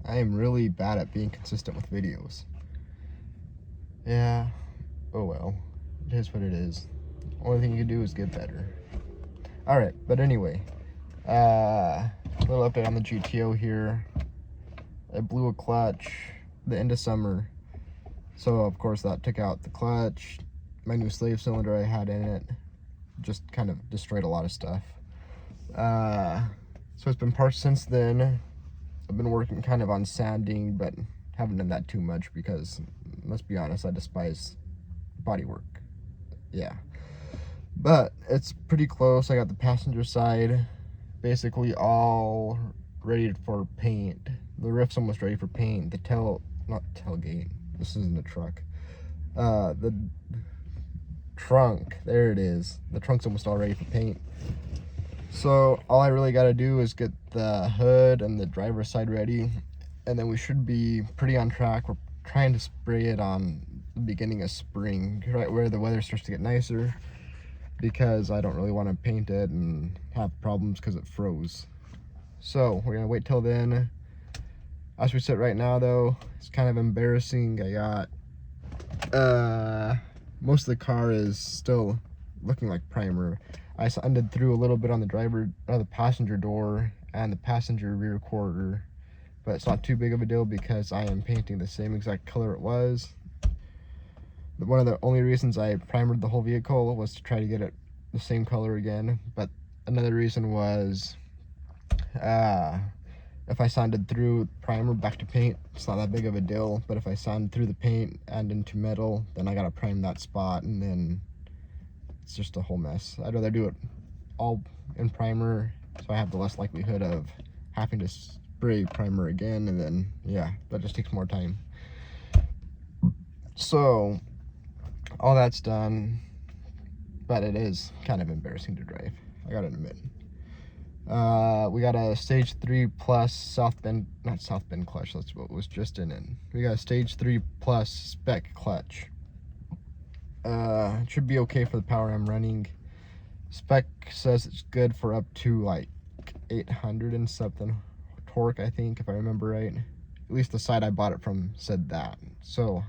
I am really bad at being consistent with videos. Yeah, oh well. It is what it is. Only thing you can do is get better. Alright, but anyway. A little update on the GTO here. I blew a clutch the end of summer. So, of course, that took out the clutch. My new slave cylinder I had in it just kind of destroyed a lot of stuff. So it's been parked since then. I've been working kind of on sanding, but haven't done that too much because, let's be honest, I despise body work. Yeah. But it's pretty close. I got the passenger side basically all ready for paint. The rift's almost ready for paint. The not tailgate. This isn't a truck. The trunk, there it is. The trunk's almost all ready for paint. So all I really got to do is get the hood and the driver's side ready, and then we should be pretty on track. We're trying to spray it on the beginning of spring, right where the weather starts to get nicer, because I don't really want to paint it and have problems because it froze. So we're gonna wait till then. As we sit right now though, it's kind of embarrassing. I got most of the car is still looking like primer. I sanded through a little bit on the passenger door and the passenger rear quarter, but it's not too big of a deal because I am painting the same exact color it was. One of the only reasons I primered the whole vehicle was to try to get it the same color again, but another reason was if I sanded through primer back to paint, it's not that big of a deal, but if I sand through the paint and into metal, then I gotta prime that spot, and then it's just a whole mess. I'd rather do it all in primer, so I have the less likelihood of having to spray primer again, and then, yeah, that just takes more time. So, all that's done, but it is kind of embarrassing to drive, I gotta admit. We got a stage 3 plus not South Bend clutch, that's what was just in it. We got a stage 3 plus spec clutch. It should be okay for the power I'm running. Spec says it's good for up to like 800 and something torque, I think, if I remember right. At least the site I bought it from said that. So,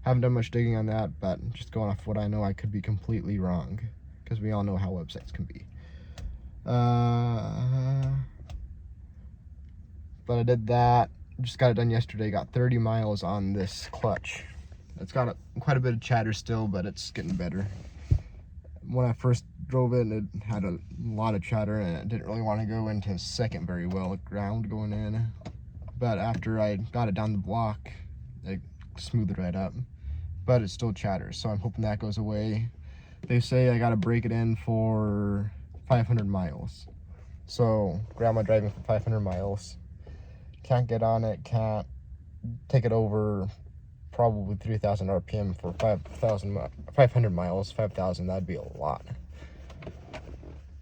haven't done much digging on that, but just going off what I know, I could be completely wrong, because we all know how websites can be. But I did that, just got it done yesterday, got 30 miles on this clutch. It's got quite a bit of chatter still, but it's getting better. When I first drove it, it had a lot of chatter, and it didn't really want to go into second very well, ground going in. But after I got it down the block, it smoothed it right up. But it still chatters, so I'm hoping that goes away. They say I gotta break it in for 500 miles. So, grandma driving for 500 miles. Can't get on it, can't take it over probably 3,000 RPM for 500 miles. 5,000, that'd be a lot.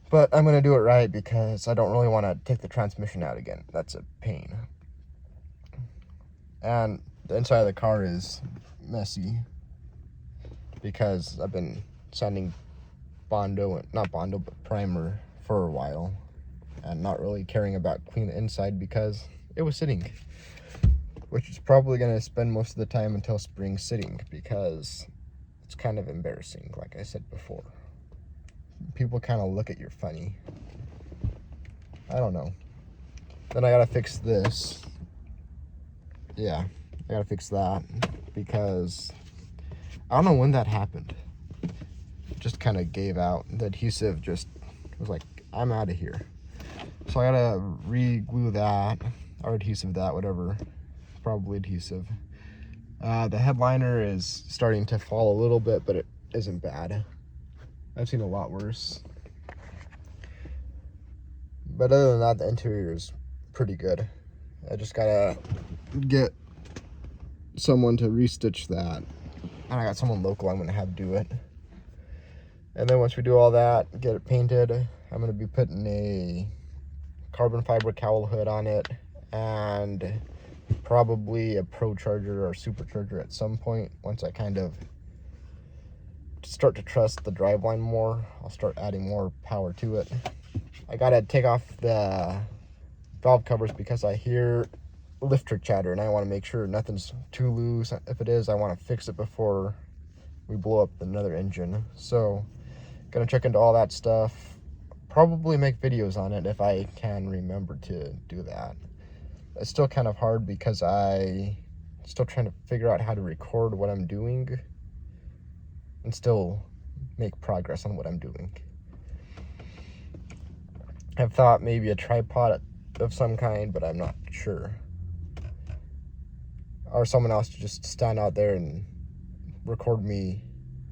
But I'm gonna do it right because I don't really want to take the transmission out again. That's a pain. And the inside of the car is messy because I've been sanding not Bondo, but primer for a while, and not really caring about cleaning the inside because it was sitting, which is probably going to spend most of the time until spring sitting, because it's kind of embarrassing, like I said before. People kind of look at you funny. I don't know. Then I gotta fix this. Yeah, I gotta fix that because I don't know when that happened. It just kind of gave out. The adhesive just was like, I'm out of here. So I gotta re-glue that, or adhesive that, whatever. Probably adhesive. The headliner is starting to fall a little bit, but it isn't bad. I've seen a lot worse. But other than that, the interior is pretty good. I just gotta get someone to restitch that. And I got someone local I'm gonna have do it. And then once we do all that, get it painted, I'm gonna be putting a carbon fiber cowl hood on it, and probably a Pro Charger or Supercharger at some point. Once I kind of start to trust the driveline more, I'll start adding more power to it. I gotta take off the valve covers because I hear lifter chatter, and I want to make sure nothing's too loose. If it is, I want to fix it before we blow up another engine. So gonna check into all that stuff, probably make videos on it if I can remember to do that. It's still kind of hard because I still trying to figure out how to record what I'm doing and still make progress on what I'm doing. I've thought maybe a tripod of some kind, but I'm not sure. Or someone else to just stand out there and record me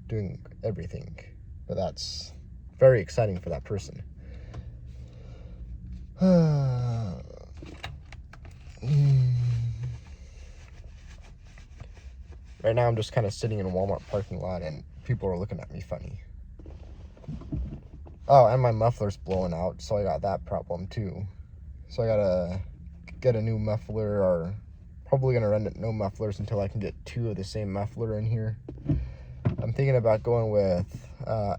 doing everything. But that's very exciting for that person. Right now I'm just kind of sitting in a Walmart parking lot and people are looking at me funny. Oh, and my muffler's blowing out, so I got that problem too. So I gotta get a new muffler, or probably gonna run no mufflers until I can get 2 of the same muffler in here. I'm thinking about going with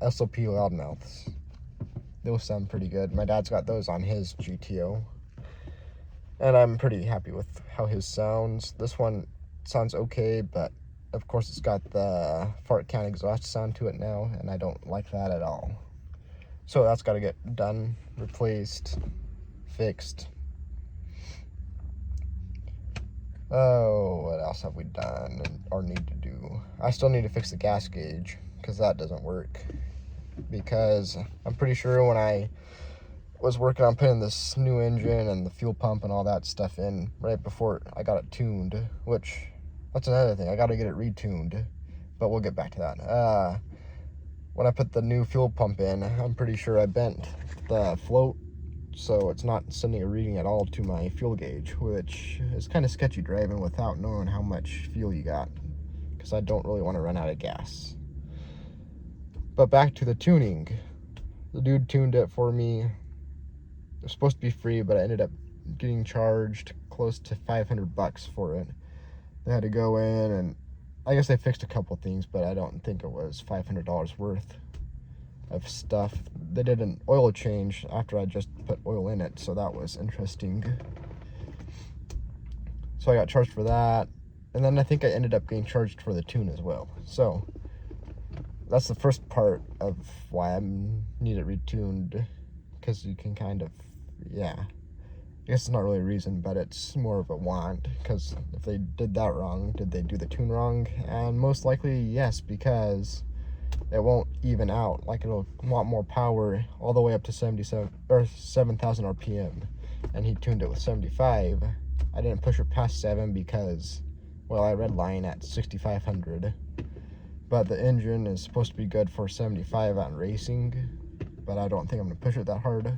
SOP loudmouths. Those sound pretty good. My dad's got those on his GTO, and I'm pretty happy with how his sounds. This one sounds okay, but of course it's got the fart can exhaust sound to it now, and I don't like that at all. So that's got to get done, replaced, fixed. Oh, what else have we done or need to do? I still need to fix the gas gauge because that doesn't work. Because I'm pretty sure when I was working on putting this new engine and the fuel pump and all that stuff in right before I got it tuned, which that's another thing. I got to get it retuned, but we'll get back to that. When I put the new fuel pump in, I'm pretty sure I bent the float, so it's not sending a reading at all to my fuel gauge, which is kind of sketchy driving without knowing how much fuel you got, because I don't really want to run out of gas. But back to the tuning. The dude tuned it for me. It was supposed to be free, but I ended up getting charged close to $500 for it. They had to go in, and I guess they fixed a couple things, but I don't think it was $500 worth of stuff. They did an oil change after I just put oil in it, so that was interesting. So I got charged for that, and then I think I ended up getting charged for the tune as well. So that's the first part of why I need it retuned, because you can kind of, yeah, I guess it's not really a reason, but it's more of a want, because if they did that wrong, did they do the tune wrong? And most likely yes, because it won't even out. Like, it'll want more power all the way up to 7,000 RPM, and he tuned it with 75. I didn't push it past 7 because, well, I read line at 6,500, but the engine is supposed to be good for 75 on racing, but I don't think I'm gonna push it that hard.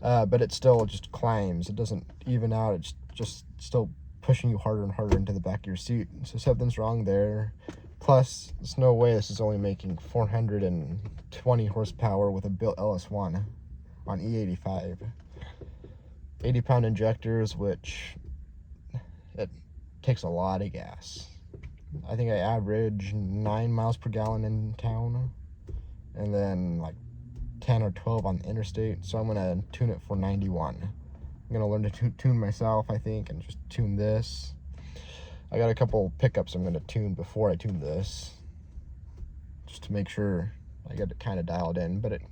But it still just climbs. It doesn't even out. It's just still pushing you harder and harder into the back of your seat. So something's wrong there. Plus, there's no way this is only making 420 horsepower with a built LS1 on E85. 80-pound injectors, which it takes a lot of gas. I think I average 9 miles per gallon in town, and then like 10 or 12 on the interstate, so I'm gonna tune it for 91. I'm gonna learn to tune myself, I think, and just tune this. I got a couple pickups I'm gonna tune before I tune this, just to make sure I get it kind of dialed in, but it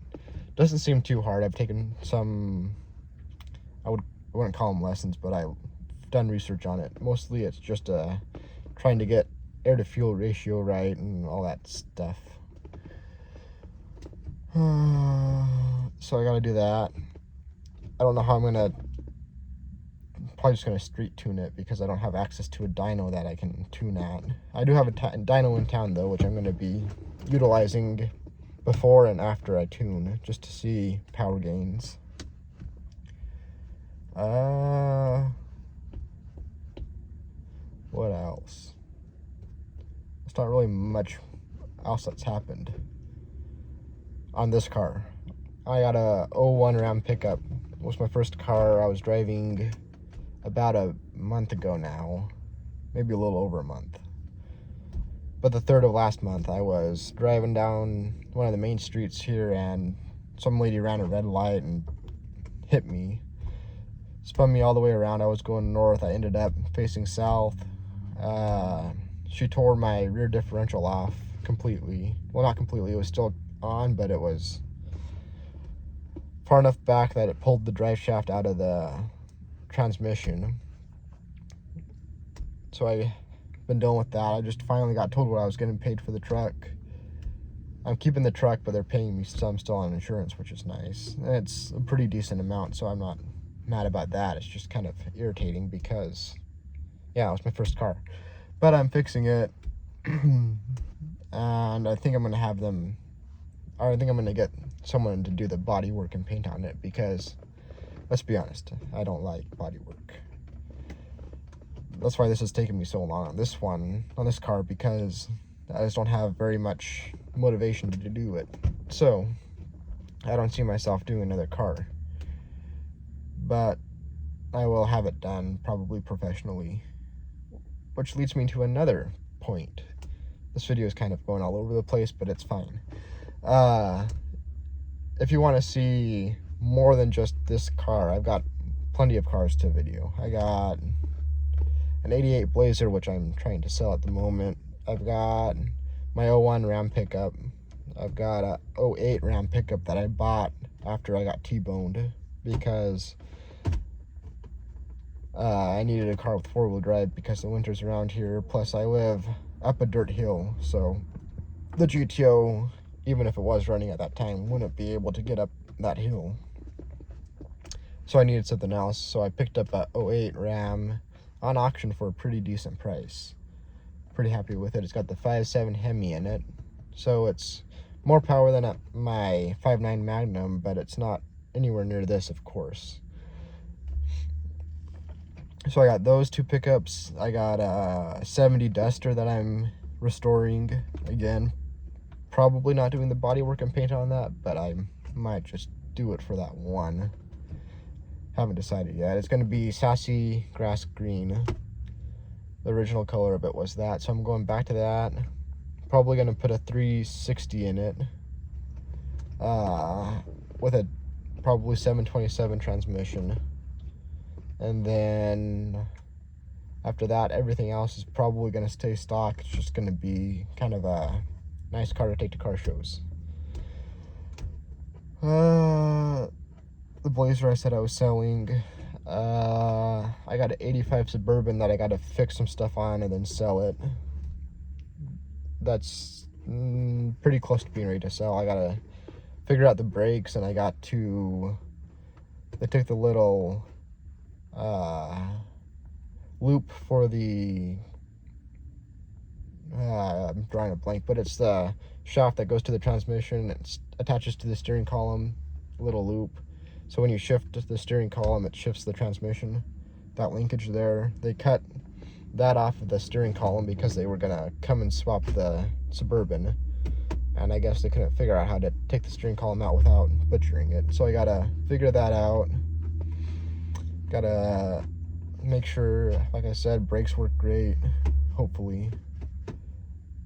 doesn't seem too hard. I've taken some, I wouldn't call them lessons, but I've done research on it. Mostly it's just trying to get air to fuel ratio right and all that stuff. So I gotta do that. I don't know how I'm gonna, probably just gonna street tune it because I don't have access to a dyno that I can tune at. I do have a dyno in town though, which I'm gonna be utilizing before and after I tune, just to see power gains. What else? There's not really much else that's happened on this car. I got a 01 Ram pickup. It was my first car I was driving about a month ago now, maybe a little over a month. But the 3rd of last month, I was driving down one of the main streets here, and some lady ran a red light and hit me. spun me all the way around. I was going north. I ended up facing south. She tore my rear differential off completely. Well, not completely. It was still on, but it was far enough back that it pulled the drive shaft out of the transmission. So I've been dealing with that. I just finally got told what I was getting paid for the truck. I'm keeping the truck, but they're paying me some still on insurance, which is nice. And it's a pretty decent amount, so I'm not mad about that. It's just kind of irritating because, yeah, it was my first car. But I'm fixing it, and I think I'm going to have them, or I think I'm going to get someone to do the body work and paint on it because, let's be honest, I don't like body work. That's why this has taken me so long on this car, because I just don't have very much motivation to do it. So I don't see myself doing another car, but I will have it done probably professionally, which leads me to another point. This video is kind of going all over the place, but it's fine. If you want to see more than just this car, I've got plenty of cars to video. I got an 88 Blazer, which I'm trying to sell at the moment. I've got my 01 Ram pickup. I've got a 08 Ram pickup that I bought after I got T-boned because I needed a car with four-wheel drive because the winter's around here. Plus, I live up a dirt hill, so the GTO, even if it was running at that time, wouldn't be able to get up that hill. So I needed something else, so I picked up a 08 Ram on auction for a pretty decent price. Pretty happy with it. It's got the 5.7 Hemi in it, so it's more power than my 5.9 Magnum, but it's not anywhere near this, of course. So I got those two pickups. I got a 70 Duster that I'm restoring again. Probably not doing the body work and paint on that, but I might just do it for that one. Haven't decided yet. It's going to be sassy grass green. The original color of it was that, so I'm going back to that. Probably going to put a 360 in it, with a probably 727 transmission. And then after that, everything else is probably going to stay stock. It's just going to be kind of a nice car to take to car shows. The Blazer I said I was selling. I got an 85 Suburban that I got to fix some stuff on and then sell it. That's pretty close to being ready to sell. I got to figure out the brakes, and I got to... They took the little loop for the... I'm drawing a blank, but it's the shaft that goes to the transmission. It attaches to the steering column, little loop. So when you shift the steering column, it shifts the transmission. That linkage there, they cut that off of the steering column because they were gonna come and swap the Suburban, and I guess they couldn't figure out how to take the steering column out without butchering it. So I gotta figure that out. Gotta make sure, like I said, brakes work great, hopefully.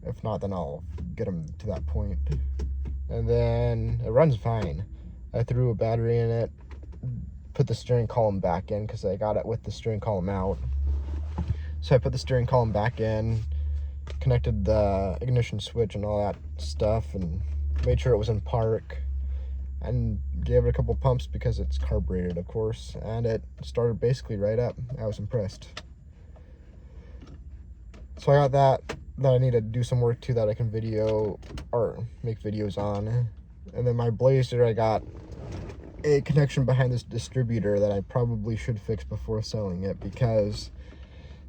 If not, then I'll get them to that point. And then it runs fine. I threw a battery in it, put the steering column back in because I got it with the steering column out. So I put the steering column back in, connected the ignition switch and all that stuff, and made sure it was in park, and gave it a couple pumps because it's carbureted, of course, and it started basically right up. I was impressed. So I got that I need to do some work to that I can video or make videos on. And then my Blazer, I got a connection behind this distributor that I probably should fix before selling it because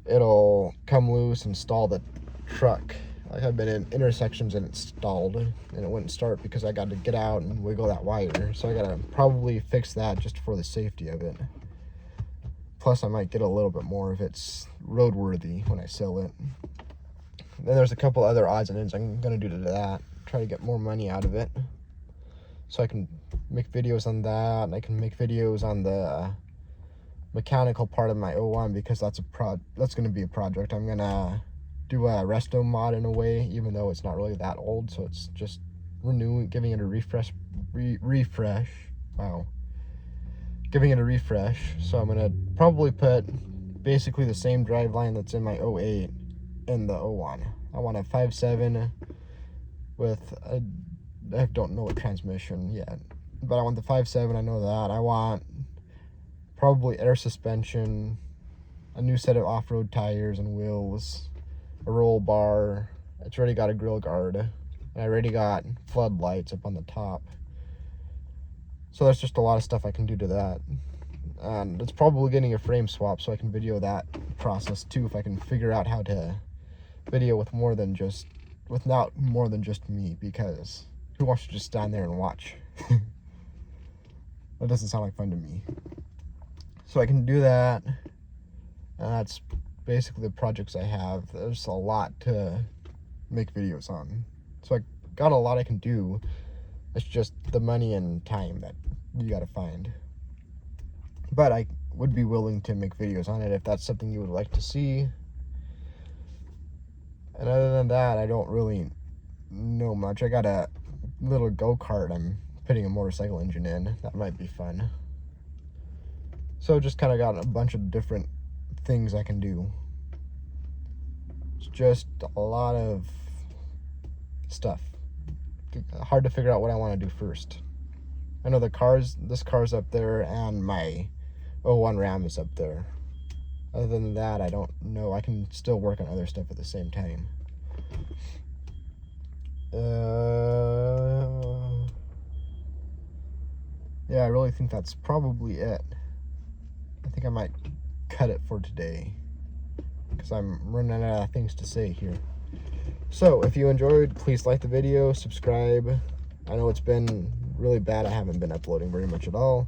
it'll come loose and stall the truck. Like, I've been in intersections and it's stalled and it wouldn't start because I got to get out and wiggle that wire. So I gotta probably fix that just for the safety of it. Plus I might get a little bit more if it's roadworthy when I sell it. Then there's a couple other odds and ends I'm gonna do to that. Try to get more money out of it, so I can make videos on that, and I can make videos on the mechanical part of my 01 because that's gonna be a project. I'm gonna do a resto mod in a way, even though it's not really that old, so it's just renewing, giving it a refresh. Wow. giving it a refresh. So I'm gonna probably put basically the same driveline that's in my 08 in the 01. I want a 5.7 with a, I don't know what transmission yet, but I want the 5.7, I know that. I want probably air suspension, a new set of off-road tires and wheels, a roll bar. It's already got a grill guard, and I already got floodlights up on the top. So there's just a lot of stuff I can do to that. And it's probably getting a frame swap so I can video that process too, if I can figure out how to video with without more than just me, because who wants to just stand there and watch? That doesn't sound like fun to me. So I can do that, and that's basically the projects I have. There's a lot to make videos on, so I got a lot I can do. It's just the money and time that you gotta find. But I would be willing to make videos on it if that's something you would like to see. And other than that, I don't really know much. I got a little go-kart I'm putting a motorcycle engine in. That might be fun. So just kind of got a bunch of different things I can do. It's just a lot of stuff. Hard to figure out what I want to do first. I know this car's up there, and my 01 Ram is up there. Other than that, I don't know. I can still work on other stuff at the same time. Yeah, I really think that's probably it. I think I might cut it for today, because I'm running out of things to say here. So, if you enjoyed, please like the video, subscribe. I know it's been really bad. I haven't been uploading very much at all,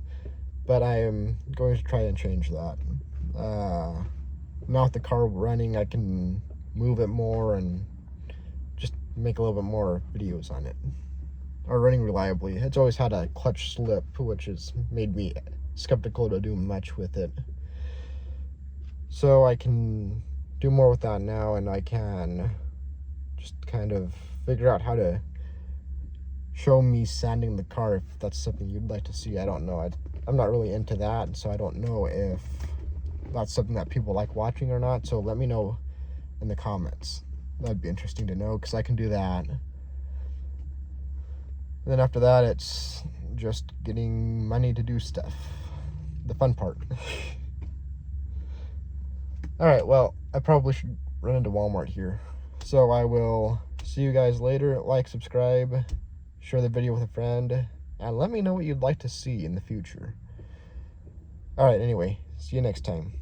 but I am going to try and change that. Now with the car running, I can move it more and just make a little bit more videos on it. Or running reliably. It's always had a clutch slip, which has made me skeptical to do much with it. So I can do more with that now, and I can just kind of figure out how to show me sanding the car, if that's something you'd like to see. I don't know. I'm not really into that, so I don't know if that's something that people like watching or not. So let me know in the comments. That'd be interesting to know, because I can do that. And then after that, it's just getting money to do stuff. The fun part. Alright, well, I probably should run into Walmart here. So I will see you guys later. Like, subscribe, share the video with a friend, and let me know what you'd like to see in the future. Alright, anyway, see you next time.